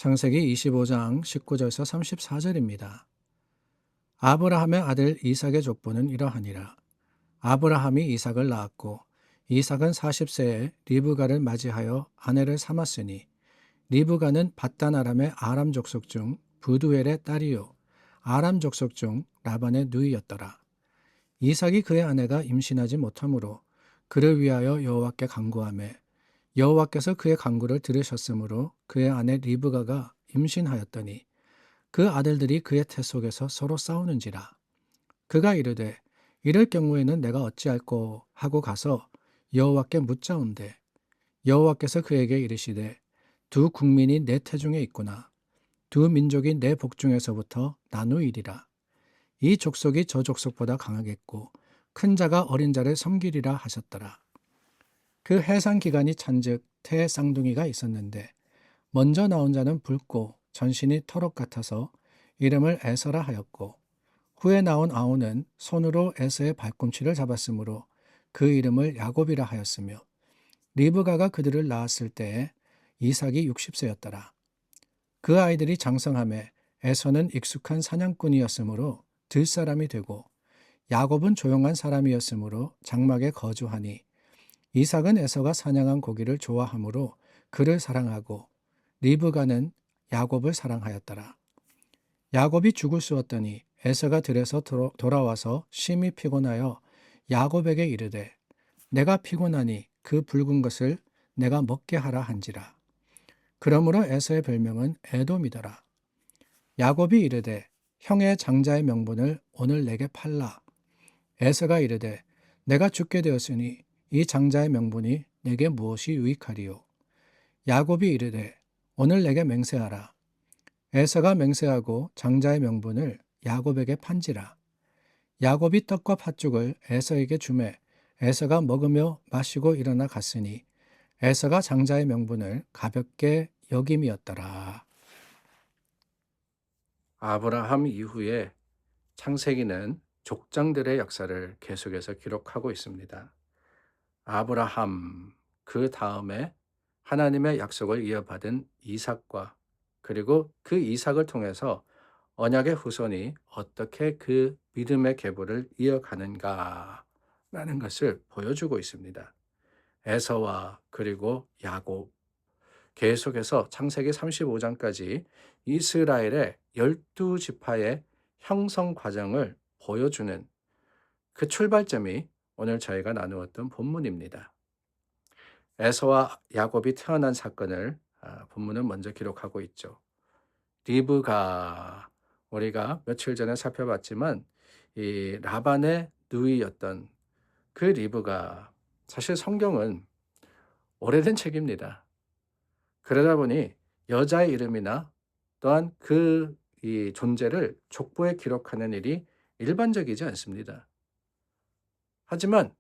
창세기 25장 19절에서 34절입니다. 아브라함의 아들 이삭의 족보는 이러하니라. 아브라함이 이삭을 낳았고 이삭은 40세에 리브가를 맞이하여 아내를 삼았으니 리브가는 밧단 아람의 아람 족속 중 부두엘의 딸이요 아람 족속 중 라반의 누이였더라. 이삭이 그의 아내가 임신하지 못하므로 그를 위하여 여호와께 간구하매 여호와께서 그의 간구를 들으셨으므로 그의 아내 리브가가 임신하였더니 그 아들들이 그의 태 속에서 서로 싸우는지라. 그가 이르되 이럴 경우에는 내가 어찌할꼬 하고 가서 여호와께 묻자온대 여호와께서 그에게 이르시되 두 국민이 내 태중에 있구나. 두 민족이 내 복중에서부터 나누이리라. 이 족속이 저 족속보다 강하겠고 큰 자가 어린 자를 섬기리라 하셨더라. 그 해산 기간이 찬즉 태의 쌍둥이가 있었는데 먼저 나온 자는 붉고 전신이 털옷 같아서 이름을 에서라 하였고 후에 나온 아우는 손으로 에서의 발꿈치를 잡았으므로 그 이름을 야곱이라 하였으며 리브가가 그들을 낳았을 때에 이삭이 60세였더라. 그 아이들이 장성함에 에서는 익숙한 사냥꾼이었으므로 들사람이 되고 야곱은 조용한 사람이었으므로 장막에 거주하니 이삭은 에서가 사냥한 고기를 좋아하므로 그를 사랑하고 리브가는 야곱을 사랑하였더라. 야곱이 죽을 쑤었더니 에서가 들에서 돌아와서 심히 피곤하여 야곱에게 이르되 내가 피곤하니 그 붉은 것을 내가 먹게 하라 한지라. 그러므로 에서의 별명은 에돔이더라. 야곱이 이르되 형의 장자의 명분을 오늘 내게 팔라. 에서가 이르되 내가 죽게 되었으니 이 장자의 명분이 내게 무엇이 유익하리요. 야곱이 이르되 오늘 내게 맹세하라. 에서가 맹세하고 장자의 명분을 야곱에게 판지라. 야곱이 떡과 팥죽을 에서에게 주매 에서가 먹으며 마시고 일어나 갔으니 에서가 장자의 명분을 가볍게 여김이었더라. 아브라함 이후에 창세기는 족장들의 역사를 계속해서 기록하고 있습니다. 아브라함, 그 다음에 하나님의 약속을 이어받은 이삭과 그리고 그 이삭을 통해서 언약의 후손이 어떻게 그 믿음의 계보를 이어가는가라는 것을 보여주고 있습니다. 에서와 그리고 야곱, 계속해서 창세기 35장까지 이스라엘의 12지파의 형성 과정을 보여주는 그 출발점이 오늘 저희가 나누었던 본문입니다. 에서와 야곱이 태어난 사건을 본문은 먼저 기록하고 있죠. 리브가 우리가 며칠 전에 살펴봤지만 이 라반의 누이였던 그 리브가 사실 성경은 오래된 책입니다. 그러다 보니 여자의 이름이나 또한 그 이 존재를 족보에 기록하는 일이 일반적이지 않습니다. 하지만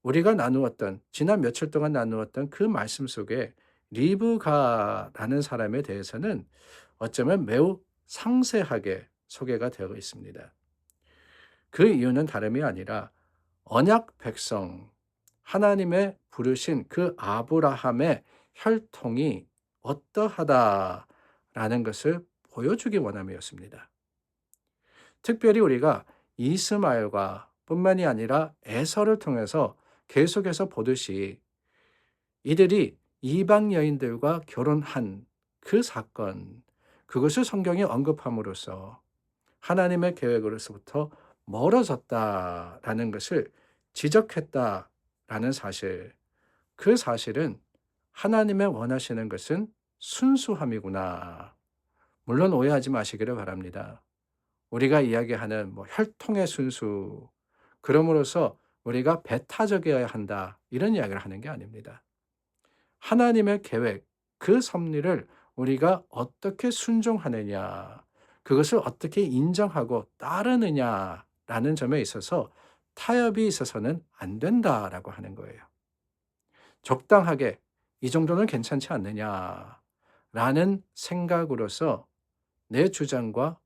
우리가 나누었던 지난 며칠 동안 나누었던 그 말씀 속에 리브가라는 사람에 대해서는 어쩌면 매우 상세하게 소개가 되어 있습니다. 그 이유는 다름이 아니라 언약 백성, 하나님의 부르신 그 아브라함의 혈통이 어떠하다라는 것을 보여주기 원함이었습니다. 특별히 우리가 이스마엘과 뿐만이 아니라 에서를 통해서 계속해서 보듯이 이들이 이방 여인들과 결혼한 그 사건, 그것을 성경이 언급함으로써 하나님의 계획으로서부터 멀어졌다라는 것을 지적했다라는 사실, 그 사실은 하나님의 원하시는 것은 순수함이구나. 물론 오해하지 마시기를 바랍니다. 우리가 이야기하는 혈통의 순수, 그러므로서 우리가 배타적이어야 한다, 이런 이야기를 하는 게 아닙니다. 하나님의 계획, 그 섭리를 우리가 어떻게 순종하느냐, 그것을 어떻게 인정하고 따르느냐라는 점에 있어서 타협이 있어서는 안 된다라고 하는 거예요. 적당하게 이 정도는 괜찮지 않느냐라는 생각으로서 내 주장과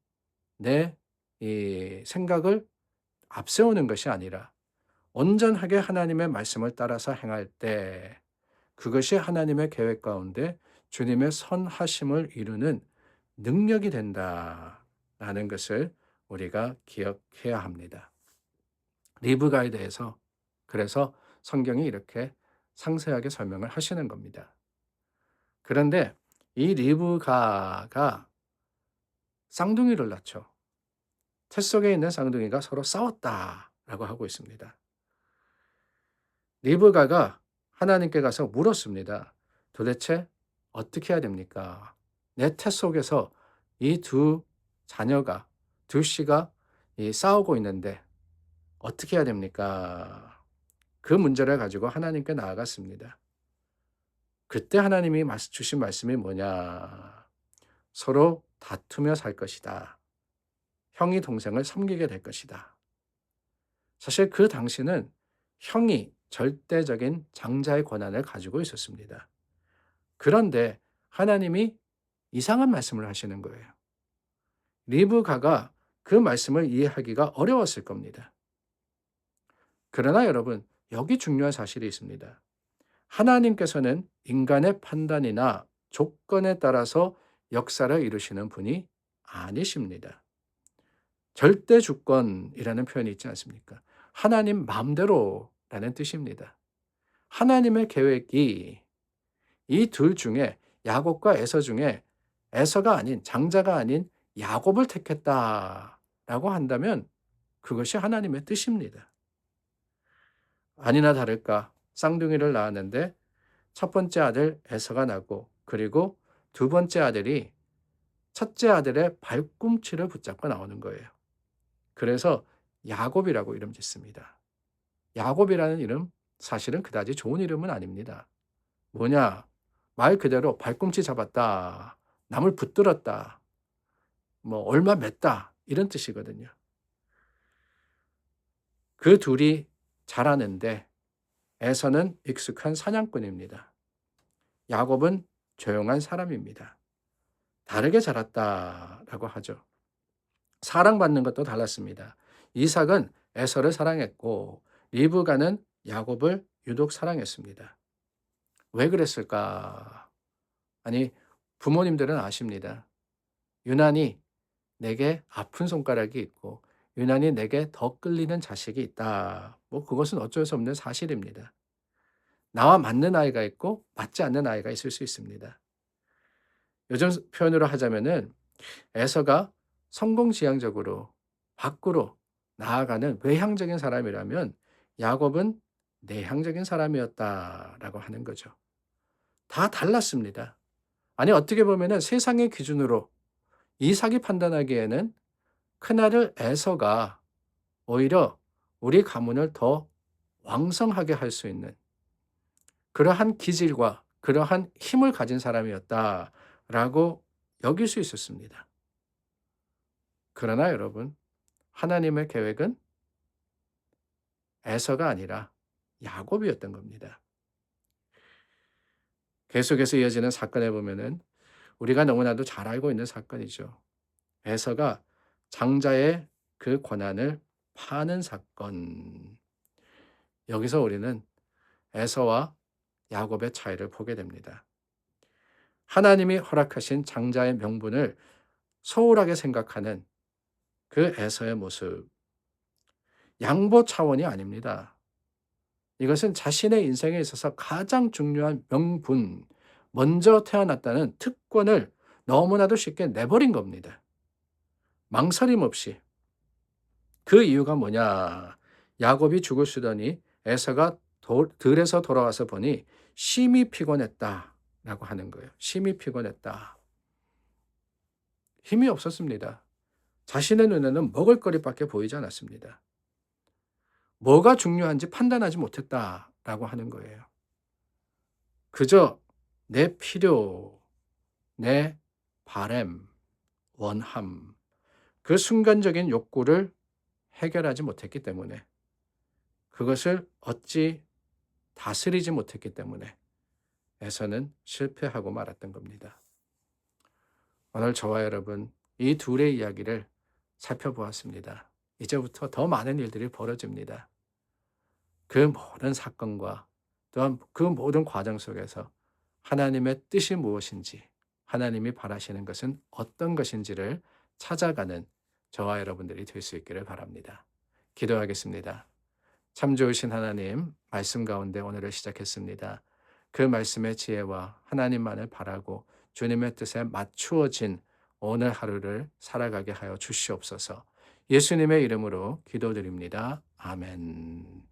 내 이 생각을 앞세우는 것이 아니라 온전하게 하나님의 말씀을 따라서 행할 때 그것이 하나님의 계획 가운데 주님의 선하심을 이루는 능력이 된다라는 것을 우리가 기억해야 합니다. 리브가에 대해서 그래서 성경이 이렇게 상세하게 설명을 하시는 겁니다. 그런데 이 리브가가 쌍둥이를 낳죠. 태 속에 있는 쌍둥이가 서로 싸웠다라고 하고 있습니다. 리브가가 하나님께 가서 물었습니다. 도대체 어떻게 해야 됩니까? 내 태 속에서 이 두 자녀가, 두 씨가 싸우고 있는데 어떻게 해야 됩니까? 그 문제를 가지고 하나님께 나아갔습니다. 그때 하나님이 주신 말씀이 뭐냐? 서로 다투며 살 것이다. 형이 동생을 섬기게 될 것이다. 사실 그 당시는 형이 절대적인 장자의 권한을 가지고 있었습니다. 그런데 하나님이 이상한 말씀을 하시는 거예요. 리브가가 그 말씀을 이해하기가 어려웠을 겁니다. 그러나 여러분, 여기 중요한 사실이 있습니다. 하나님께서는 인간의 판단이나 조건에 따라서 역사를 이루시는 분이 아니십니다. 절대 주권이라는 표현이 있지 않습니까? 하나님 마음대로라는 뜻입니다. 하나님의 계획이 이 둘 중에 야곱과 에서 중에 에서가 아닌 장자가 아닌 야곱을 택했다라고 한다면 그것이 하나님의 뜻입니다. 아니나 다를까 쌍둥이를 낳았는데 첫 번째 아들 에서가 나고 그리고 두 번째 아들이 첫째 아들의 발꿈치를 붙잡고 나오는 거예요. 그래서 야곱이라고 이름 짓습니다. 야곱이라는 이름 사실은 그다지 좋은 이름은 아닙니다. 뭐냐? 말 그대로 발꿈치 잡았다. 남을 붙들었다. 얼마 맸다. 이런 뜻이거든요. 그 둘이 자라는데 에서는 익숙한 사냥꾼입니다. 야곱은 조용한 사람입니다. 다르게 자랐다라고 하죠. 사랑받는 것도 달랐습니다. 이삭은 에서를 사랑했고 리브가는 야곱을 유독 사랑했습니다. 왜 그랬을까? 아니, 부모님들은 아십니다. 유난히 내게 아픈 손가락이 있고 유난히 내게 더 끌리는 자식이 있다. 그것은 어쩔 수 없는 사실입니다. 나와 맞는 아이가 있고 맞지 않는 아이가 있을 수 있습니다. 요즘 표현으로 하자면은 에서가 성공지향적으로 밖으로 나아가는 외향적인 사람이라면 야곱은 내향적인 사람이었다라고 하는 거죠. 다 달랐습니다. 아니 어떻게 보면은 세상의 기준으로 이삭이 판단하기에는 큰아들 에서가 오히려 우리 가문을 더 왕성하게 할 수 있는 그러한 기질과 그러한 힘을 가진 사람이었다라고 여길 수 있었습니다. 그러나 여러분, 하나님의 계획은 에서가 아니라 야곱이었던 겁니다. 계속해서 이어지는 사건에 보면은 우리가 너무나도 잘 알고 있는 사건이죠. 에서가 장자의 그 권한을 파는 사건. 여기서 우리는 에서와 야곱의 차이를 보게 됩니다. 하나님이 허락하신 장자의 명분을 소홀하게 생각하는 그 에서의 모습. 양보 차원이 아닙니다. 이것은 자신의 인생에 있어서 가장 중요한 명분, 먼저 태어났다는 특권을 너무나도 쉽게 내버린 겁니다. 망설임 없이. 그 이유가 뭐냐? 야곱이 죽을 쓰더니 에서가 들에서 돌아와서 보니 심히 피곤했다라고 하는 거예요. 심히 피곤했다. 힘이 없었습니다. 자신의 눈에는 먹을거리밖에 보이지 않았습니다. 뭐가 중요한지 판단하지 못했다라고 하는 거예요. 그저 내 필요, 내 바램, 원함, 그 순간적인 욕구를 해결하지 못했기 때문에 그것을 어찌 다스리지 못했기 때문에 에서는 실패하고 말았던 겁니다. 오늘 저와 여러분 이 둘의 이야기를 살펴보았습니다. 이제부터 더 많은 일들이 벌어집니다. 그 모든 사건과 또한 그 모든 과정 속에서 하나님의 뜻이 무엇인지, 하나님이 바라시는 것은 어떤 것인지를 찾아가는 저와 여러분들이 될 수 있기를 바랍니다. 기도하겠습니다. 참 좋으신 하나님, 말씀 가운데 오늘을 시작했습니다. 그 말씀의 지혜와 하나님만을 바라고 주님의 뜻에 맞추어진 오늘 하루를 살아가게 하여 주시옵소서. 예수님의 이름으로 기도드립니다. 아멘.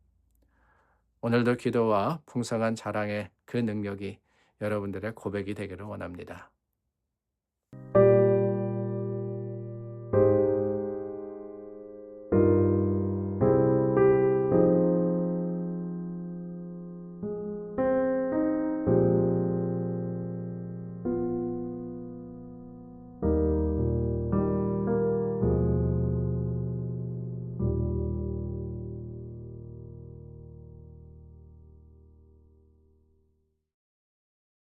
오늘도 기도와 풍성한 자랑의 그 능력이 여러분들의 고백이 되기를 원합니다.